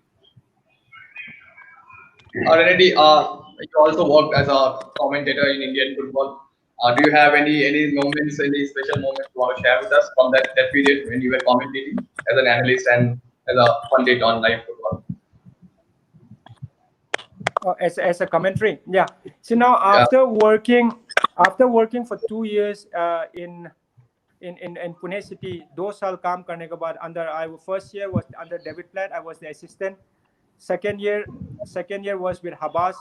Renedy, you also worked as a commentator in Indian football. Do you have any moments, any special moments you want to share with us from that period when you were commentating as an analyst and as a pundit on live football? As a commentary, yeah. So now Yeah. after working for 2 years in Pune city, 2 साल काम करने के बाद first year was under David Platt. I was the assistant. Second year was with Habas,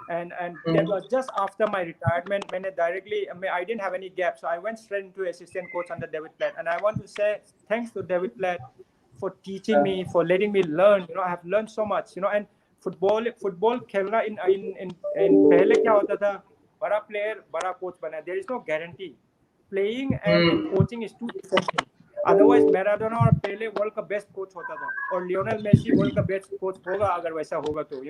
and that was just after my retirement. I didn't have any gap, so I went straight into assistant coach under David Platt. And I want to say thanks to David Platt for teaching me, for letting me learn. I have learned so much. And football खेलना in पहले क्या होता था, बड़ा player बड़ा coach बना. There is no guarantee. Playing and coaching is two different things. Otherwise Maradona और पेले world का बेस्ट कोच होता था, और लियोनेल मेसी वर्ल्ड का बेस्ट कोच होगा अगर वैसा होगा तो.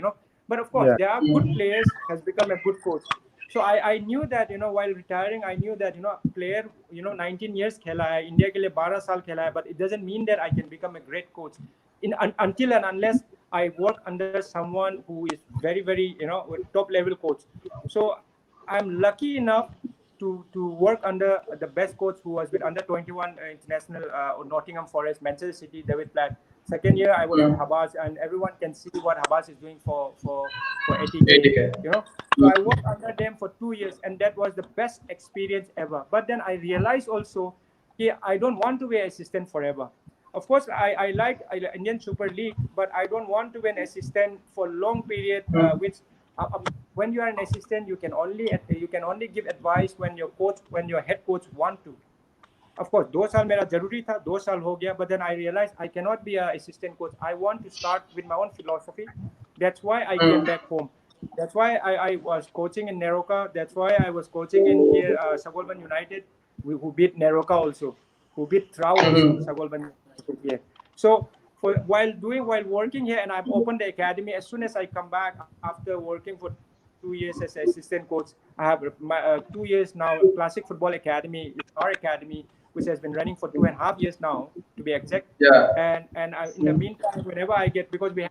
But of course, Yeah. there are good players has become a good coach. So I knew that while retiring, I knew that player 19 years खेला है, इंडिया के लिए 12 साल खेला है, but it doesn't mean that I can become a great coach until and unless I work under someone who is very very top level coach. So I'm lucky enough to work under the best coach who was with under 21 international Nottingham Forest, Manchester City, David Platt. Second year I was with Habas, and everyone can see what Habas is doing for 80K. So I worked under them for 2 years, and that was the best experience ever. But then I realized also, I don't want to be an assistant forever. Of course, I like Indian Super League, but I don't want to be an assistant for long period. When you are an assistant, you can only give advice when your head coach want to. Of course, 2 साल मेरा जरूरी था, 2 साल हो गया, but then I realized I cannot be an assistant coach. I want to start with my own philosophy. That's why I came back home. That's why I was coaching in Neroka. That's why I was coaching in here, Sagolban United, who beat Neroka also, who beat Trau also, Sagolban United here. So while working here, and I've opened the academy. As soon as I come back after working for 2 years as assistant coach, I have my 2 years now. Classic Football Academy is our academy, which has been running for 2.5 years now, to be exact. Yeah. And in the meantime, whenever I get, because we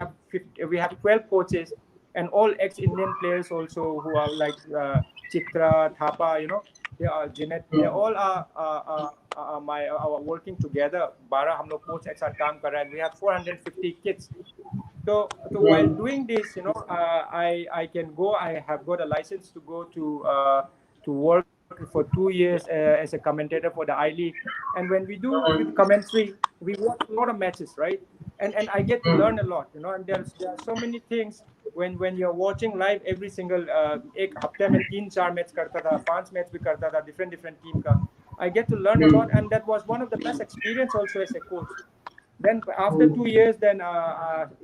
have 12 coaches and all ex-Indian players also, who are like Chitra, Thapa, they are Jeanette. They all are working together. 12 हम लोग coach एक साथ काम कर रहे हैं. We have 450 kids. So while doing this, I can go. I have got a license to go to work for 2 years as a commentator for the I League. And when we do with commentary, we watch a lot of matches, right? And I get to learn a lot, And there are so many things when you're watching live every single एक हफ्ते में 3-4 match करता था, 5 match भी करता था, different team का. I get to learn a lot, and that was one of the best experience also as a coach. Then after 2 years, then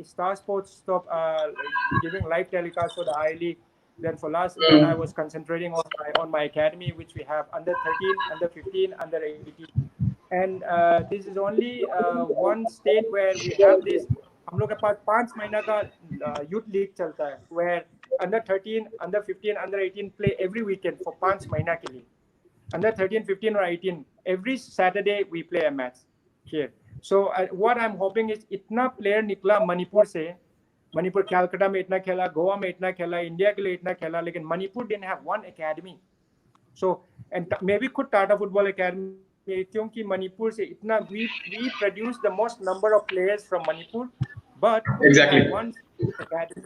Star Sports stopped giving live telecast for the I League. Then then I was concentrating on my academy, which we have under 13, under 15, under 18. And this is only one state where we have this हम लोग के पास 5 महीना का youth league चलता है, where under 13, under 15, under 18 play every weekend for 5 महीना के लिए. Under 13, 15 or 18, every Saturday we play a match here. So what I'm hoping is इतना player निकला मणिपुर से, मणिपुर कैलकाटा में इतना खेला, गोवा में इतना खेला, इंडिया के लिए इतना खेला, लेकिन Manipur didn't have one academy. So and maybe खुद टाटा फुटबॉल एकेडमी, क्योंकि मणिपुर से इतना we produce the most number of players from Manipur, but we Exactly. have one academy.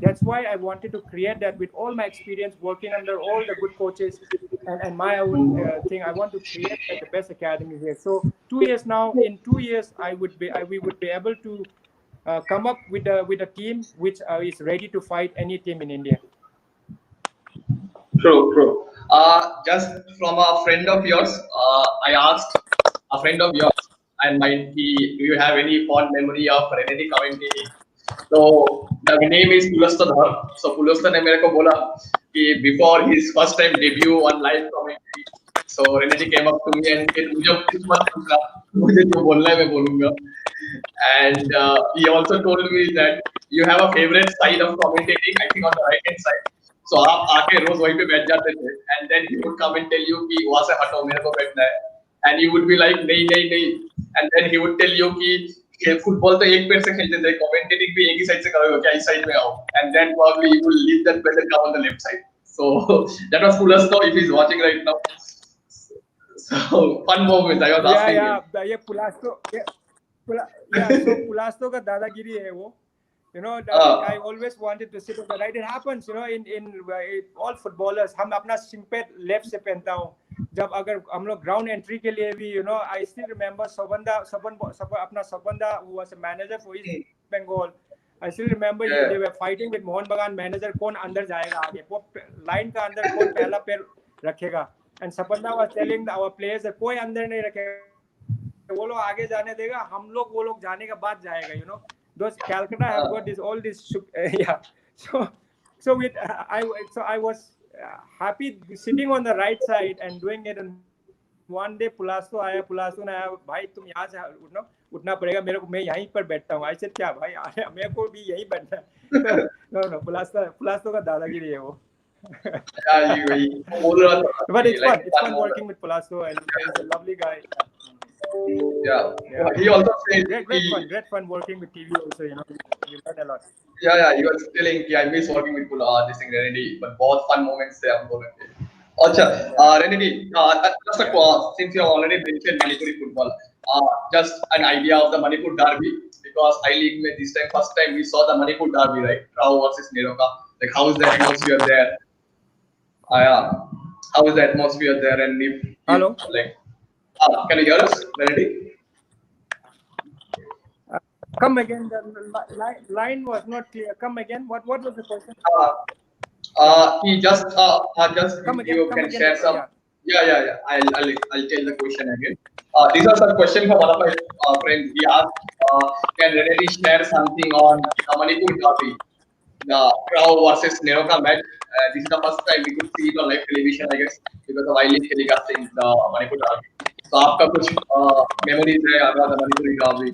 That's why I wanted to create that with all my experience working under all the good coaches and my own thing. I want to create the best academy here. So 2 years now, in 2 years, we would be able to come up with a team which is ready to fight any team in India. True, true. Just from a friend of yours, I asked a friend of yours, and might be, do you have any fond memory of Renedy commentating? So the name is Pulasta Dhar. So Pulasta ने मेरे को बोला कि before his first time debut on live commentary, so Renedy came up to me and said, मुझे कुछ मत पूछना, मुझे जो बोलना है मैं बोलूँगा. And he also told me that you have a favorite side of commentating, I think on the right hand side. So आप आके रोज वहीं पे बैठ जाते थे, and then he would come and tell you कि वहाँ से हटो मेरे को बैठना है, and you would be like नहीं नहीं नहीं, and then he would tell you कि फुटबॉल तो एक पैर से खेलते थे, commentating भी एक ही साइड से करोगे क्या, इस साइड में आओ, and then probably you will leave that bed and come on the left side. So that was Pulasto if he's watching right now. So fun moment. I was asking him. ये पुलास्तो, so पुलास्तो का दादागिरी है वो. You know, I always wanted to sit on the right. It happens, you know, in all footballers. हम अपना सिंपेट left से पहनता हूँ. जब अगर हम लोग ग्राउंड एंट्री के लिए भी, you know, I still remember अपना सबंदा who was a manager for East Bengal. I still remember they were fighting with Mohan बगान manager, कौन अंदर जाएगा आगे, वो लाइन का अंदर कौन पहला पैर रखेगा. And सबंदा was telling our players that कोई अंदर नहीं रखेगा, वो लोग आगे जाने देगा, हम लोग वो लोग जाने के बाद जाएगा, you know. Those Calcutta have got all this yeah. So I was happy sitting on the right side and doing it. And one day Pulasto ने आया, भाई तुम यहाँ से उठना पड़ेगा मेरे को, मैं यहीं पर बैठता हूँ. I said क्या भाई, मेरे को भी यहीं बैठना है. No, Pulasto का दादागिरी है वो. But it's fun working with Pulasto, and he's a lovely guy. Yeah. He also said great fun working with TV also, you know, you learn a lot. Yeah, he was telling I miss working with this thing Renedy, but बहुत fun moments थे हम लोगों के. अच्छा, Renedy, just since you have already mentioned Manipuri football, just an idea of the Manipur derby, because I League में this time first time we saw the Manipur derby, right? Rao versus Neroka. Like how is the atmosphere there? How is the atmosphere there? And if hello, like. Can you hear us, Renedy? Come again. The line was not clear. Come again. What was the question? He just come again, you come can again, share some. Yeah. I'll tell the question again. These are some questions from one of my friends. He asked, can Renedy share something on the Manipur derby, the Rao versus Neroka match? This is the first time we could see it on live television, I guess, because of I-League telecasting the Manipur derby. So आपका कुछ memories है about the Manipuri derby?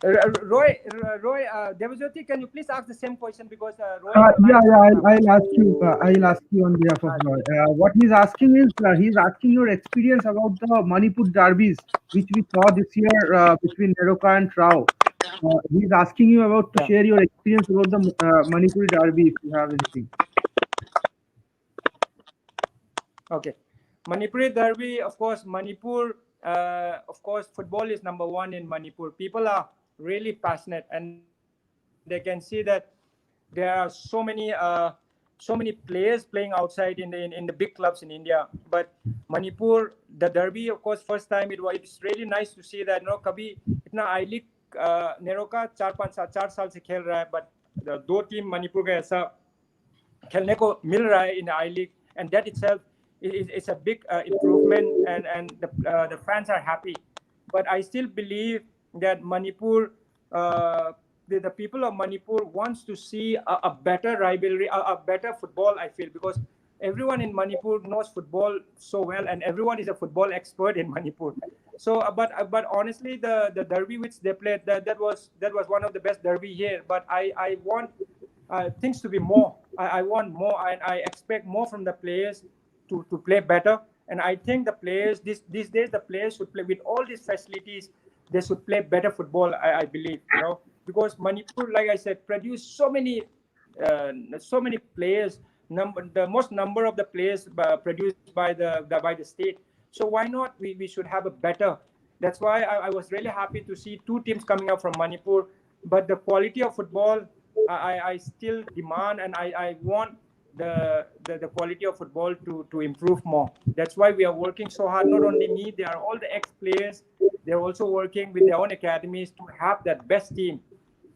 Roy, Devajyoti, can you please ask the same question, because Roy? I'll ask you on behalf of Roy. What he's asking is he's asking your experience about the Manipur derbies which we saw this year between Neroka and Rao. He's asking you about to share your experience about the Manipuri derby if you have anything. Okay, Manipuri derby, of course, Manipur. Of course, football is number one in Manipur. People are really passionate, and they can see that there are so many players playing outside in the big clubs in India. But Manipur, the derby, of course, first time it's really nice to see that. No, कभी इतना I League Neroka 4 साल से खेल रहा है, but the दो team Manipur का ऐसा खेलने को मिल रहा है in I League, and that itself it's a big improvement, and the fans are happy. But I still believe that Manipur, the people of Manipur wants to see a better rivalry, a better football, I feel, because everyone in Manipur knows football so well, and everyone is a football expert in Manipur. So, but honestly, the derby which they played, that was one of the best derby here. But I want things to be more. I want more, and I expect more from the players to play better. And I think the players these days, the players should play with all these facilities. They should play better football. I believe, because Manipur, like I said, produce so many players. The most number of the players produced by the state. So why not we should have a better. That's why I was really happy to see two teams coming out from Manipur. But the quality of football, I still demand, and I want the quality of football to improve more. That's why we are working so hard. Not only me, they are all the ex-players. They're also working with their own academies to have that best team,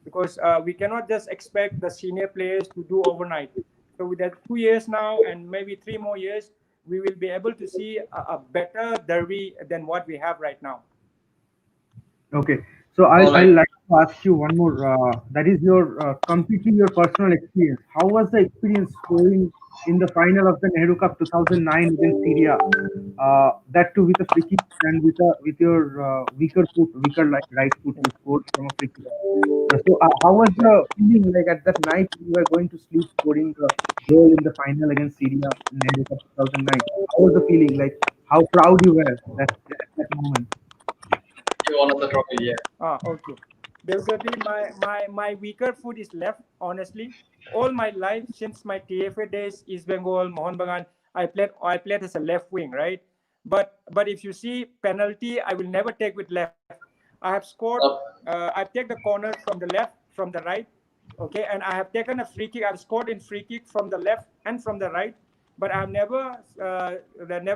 because we cannot just expect the senior players to do overnight. So with that 2 years now, and maybe 3 more years, we will be able to see a better derby than what we have right now. Okay, so All I'll right. like to ask you one more. That is your completely your personal experience. How was the experience scoring in the final of the Nehru Cup 2009 against Syria? That too with a free kick and with your weaker like right foot, you scored from a free kick. So how was the feeling like at that night when you were going to sleep scoring the goal in the final against Syria in Nehru Cup 2009? How was the feeling like? How proud you were at that moment? You won the trophy. Yeah. Okay. Basically, my weaker foot is left. Honestly, all my life since my TFA days, East Bengal, Mohun Bagan, I played as a left wing, right? But if you see penalty, I will never take with left. I have scored. I take the corner from the left, from the right, okay, and I have taken a free kick. I've scored in free kick from the left and from the right, but I've never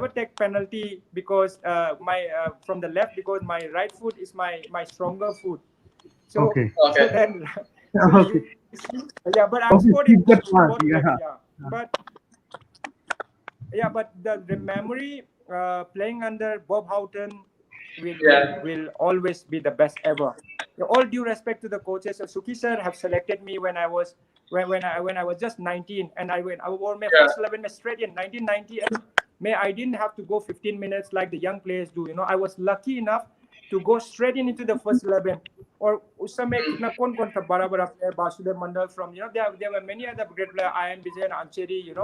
take penalty because my from the left, because my right foot is my stronger foot. So Okay. so Okay. then so Okay. you see, yeah, but I've Okay, scored skip in that both part. legs, Yeah. yeah. But the memory playing under Bob Houghton will will Yeah. will always be the best ever. All due respect to the coaches, Suki sir have selected me when I was when I was just 19, and I wore my Yeah. first 11 match straight in 1990, and I didn't have to go 15 minutes like the young players do. I was lucky enough to go straight in into the first 11. Or उस समय कितना कौन था बड़ा बड़ा player, Basudev Mandal, from there were many other great players, Ian Vijayan, Ancheri,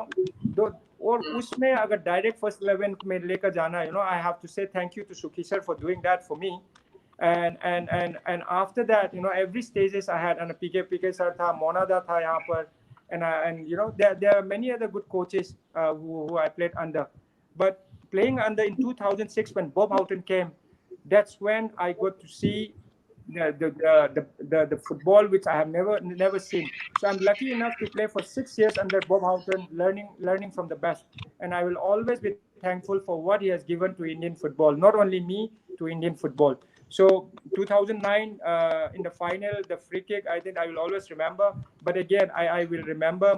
दो और उसमें अगर डायरेक्ट फर्स्ट 11 में लेकर जाना, I have to say thank you to Suki sir for doing that for me. And after that, every stages I had, and PK sir tha, Monada tha yahan par, and there are many other good coaches who I played under. But playing under in 2006 when Bob Houghton came, that's when I got to see the football which I have never seen. So I'm lucky enough to play for 6 years under Bob Houghton, learning from the best. And I will always be thankful for what he has given to Indian football, not only me, to Indian football. So 2009 in the final, the free kick, I think I will always remember. But again, I will remember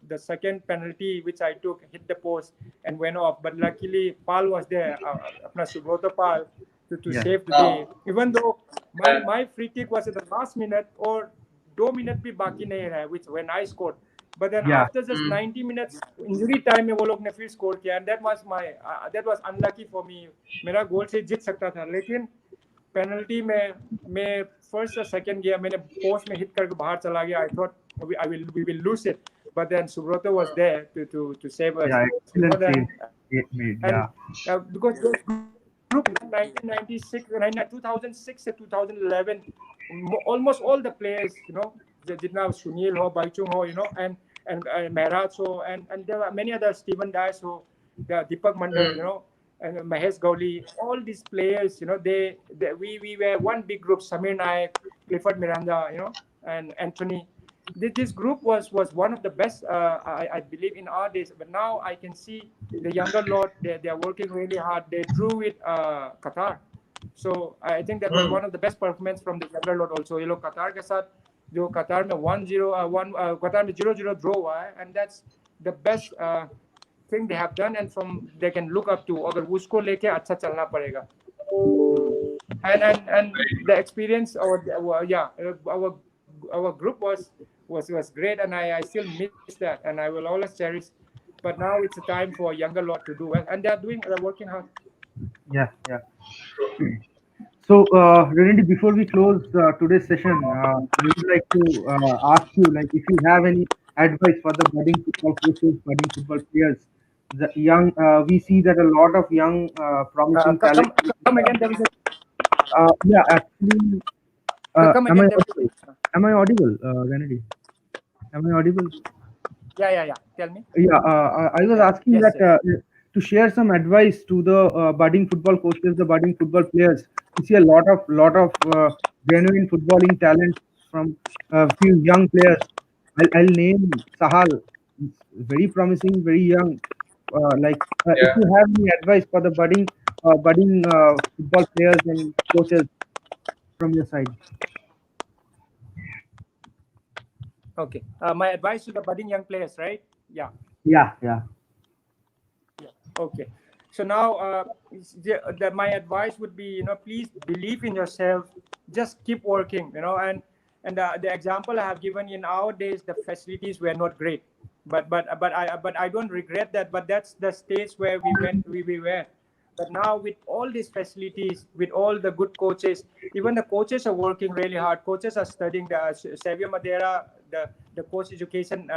the second penalty which I took, hit the post and went off. But luckily, Pal was there, apna Subroto Pal, to Yeah. save the Uh, day. Even though my, and my free kick was at the last minute, or 2 minute भी बाकी नहीं रहा, which when I scored. But then Yeah. after just mm, 90 minutes injury time में वो लोग ने फिर score किया, and that was unlucky for me. मेरा goal से जीत सकता था, लेकिन penalty में मैं first or second गया, मैंने post में hit करके बाहर चला गया. I thought we will lose it, but then Subroto was there to save us. Yeah. Excellent save Then it made. and Yeah. because those group 1996 2006 to 2011, almost all the players, जितना Sunil ho, Baichung ho, and Mehraj ho, and there were many other, Stephen Dias ho, Deepak Mandal, mm, and Mahesh Gauli, all these players, we were one big group. Samir Naik, Clifford Miranda, and Anthony. This group was one of the best, I believe, in our days. But now I can see the younger lot, they are working really hard. They drew with Qatar. So I think that was mm. one of the best performance from the younger lot also. Qatar के साथ जो Qatar में 1-0 Qatar में 0-0 draw हुआ है, and that's the best thing they have done, and from they can look up to. अगर उसको लेके अच्छा चलना पड़ेगा. And the experience, our group was great, and I still miss that, and I will always cherish. But now it's a time for a younger lot to do well, and they're working hard. Yeah, yeah. So, Renedy, before we close today's session, I would like to ask you, like, if you have any advice for the budding football coaches, budding football players, the young. We see that a lot of young, promising talent. Come again. There was a Yeah, actually, come am I again. There audible? Am I audible, Renedy? Am I audible? yeah. Tell me. Yeah, I was Yeah. asking Yes. that Yes. to share some advice to the budding football coaches, the budding football players. We see a lot of genuine footballing talent from a few young players. I'll name Sahal. He's very promising, very young. If Yeah. you have any advice for the budding football players and coaches from your side. Okay. My advice to the budding young players, right? Yeah. Yeah, yeah, Yeah. Okay. So now, my advice would be, please believe in yourself. Just keep working, and the example I have given in our days, the facilities were not great, but I don't regret that. But that's the stage where we were. But now with all these facilities, with all the good coaches, even the coaches are working really hard. Coaches are studying. The Xavier Madeira, the coach education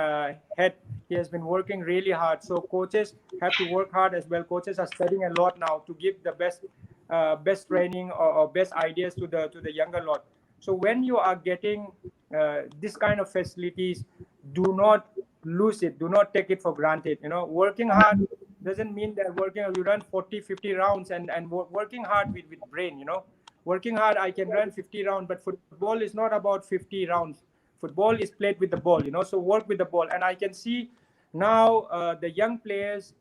head, he has been working really hard. So coaches have to work hard as well. Coaches are studying a lot now to give the best training or best ideas to the younger lot. So when you are getting this kind of facilities, do not lose it. Do not take it for granted. Working hard doesn't mean that working you run 40 50 rounds and working hard with brain. Working hard, I can run 50 rounds, but football is not about 50 rounds. Football is played with the ball. So work with the ball. And I can see now the young players,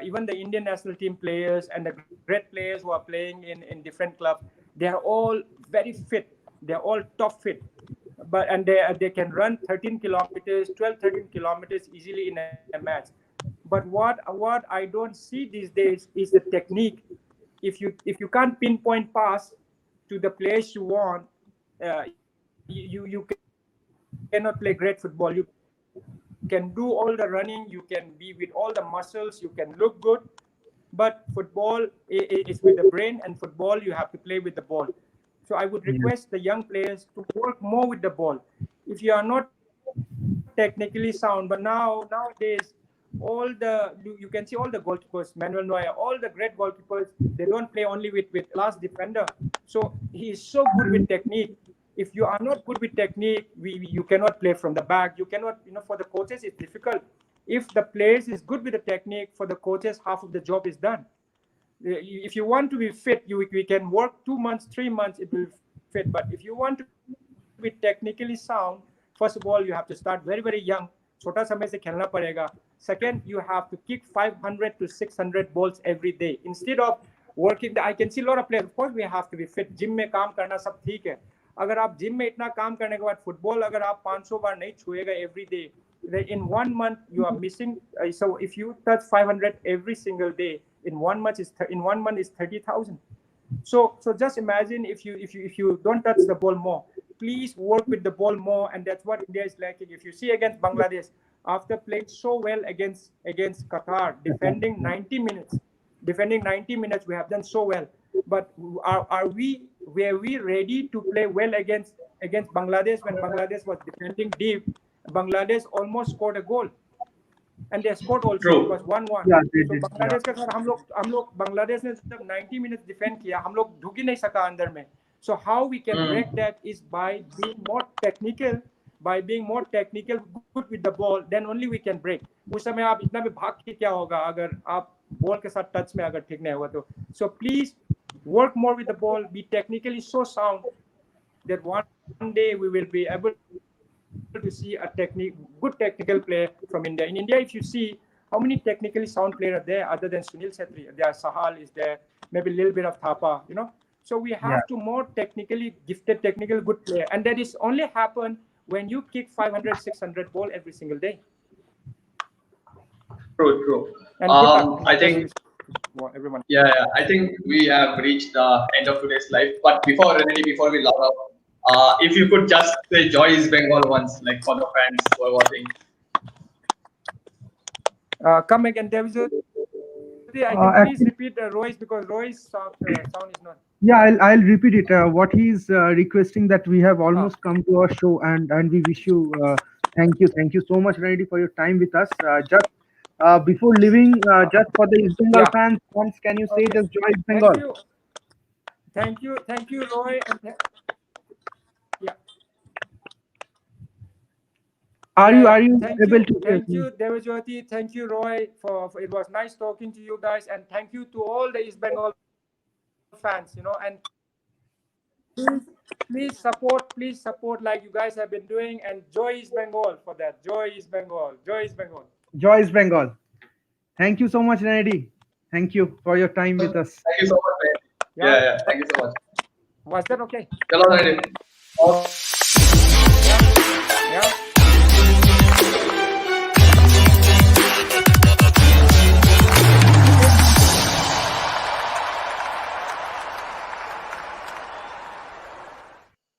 even the Indian national team players and the great players who are playing in different clubs, they are all very fit. They're all top fit, but and they can run 13 kilometers, 12, 13 kilometers easily in a match. But what I don't see these days is the technique. If you can't pinpoint pass to the place you want, you cannot play great football. You can do all the running, you can be with all the muscles, you can look good, but football is with the brain, and football you have to play with the ball. So I would request the young players to work more with the ball. If you are not technically sound, but nowadays all you can see all the goalkeepers, Manuel Neuer, all the great goalkeepers, they don't play only with last defender. So he is so good with technique. If you are not good with technique, you cannot play from the back. You cannot, for the coaches it's difficult. If the players is good with the technique, for the coaches half of the job is done. If you want to be fit, we can work 2 months, 3 months, it will fit. But if you want to be technically sound, first of all you have to start very very young. छोटा समय से खेलना पड़ेगा. Second, you have to kick 500 to 600 balls every day instead of working. I can see a lot of players. Of course we have to be fit. Gym में काम करना सब ठीक है. अगर आप जिम में इतना काम करने के बाद फुटबॉल अगर आप 500 बार नहीं छुएगा every day, then in 1 month you are missing. So if you touch 500 every single day, in 1 month is 30,000. So just imagine if you don't touch the ball more. Please work with the ball more, and that's what India is lacking. If you see against Bangladesh, after playing so well against Qatar, defending 90 minutes, we have done so well. But were we ready to play well against Bangladesh when Bangladesh was defending deep? Bangladesh almost scored a goal, and they scored also. It True. was 1-1. yeah. They So did. Yeah, Bangladesh के साथ हम लोग बांग्लादेश ने जब 90 minute defend किया, हम लोग ढुक ही नहीं सका अंदर में. So how we can break Mm. that is by being more technical, good with the ball, then only we can break. उस समय आप इतना भी भाग के क्या होगा अगर आप बॉल के साथ टच में अगर ठीक नहीं होगा तो. So please work more with the ball, be technically so sound that one day we will be able to see good technical player from India. In India, if you see how many technically sound players are there other than Sunil Chetri, there are Sahal is there, maybe a little bit of Thapa. So we have to more yeah, technically gifted, technical good player, and that is only happen when you kick 500, 600 ball every single day. True, true. And good luck in the I best think, wishes for everyone. yeah, I think we have reached the end of today's life. But before Renedy, before we log off, if you could just say "Joy is Bengal" once, like for the fans who are watching. Come again. There is a I can please Actually, repeat Roy's, because Roy's sound is not. yeah, I'll repeat it. What he's requesting, that we have Huh. almost come to our show, and we wish you thank you so much, Renedy, for your time with us. Just before leaving, just for the East Bengal Yeah. fans, once can you say Okay. just Joy East Thank Bengal? you. Thank you, Roy. Yeah. Are Yeah, you yeah. able to hear Thank me? you, Devajyoti. Thank you, Roy. For it was nice talking to you guys, and thank you to all the East Bengal fans. And please support like you guys have been doing, and Joy East Bengal for that. Joy East Bengal. Joy East Bengal. Joy East Bengal. Thank you so much, Renedy. Thank you for your time with us. Thank you so much, man. Yeah. Yeah, yeah. Thank you so much. Was that okay? Chalo, Renedy. Okay.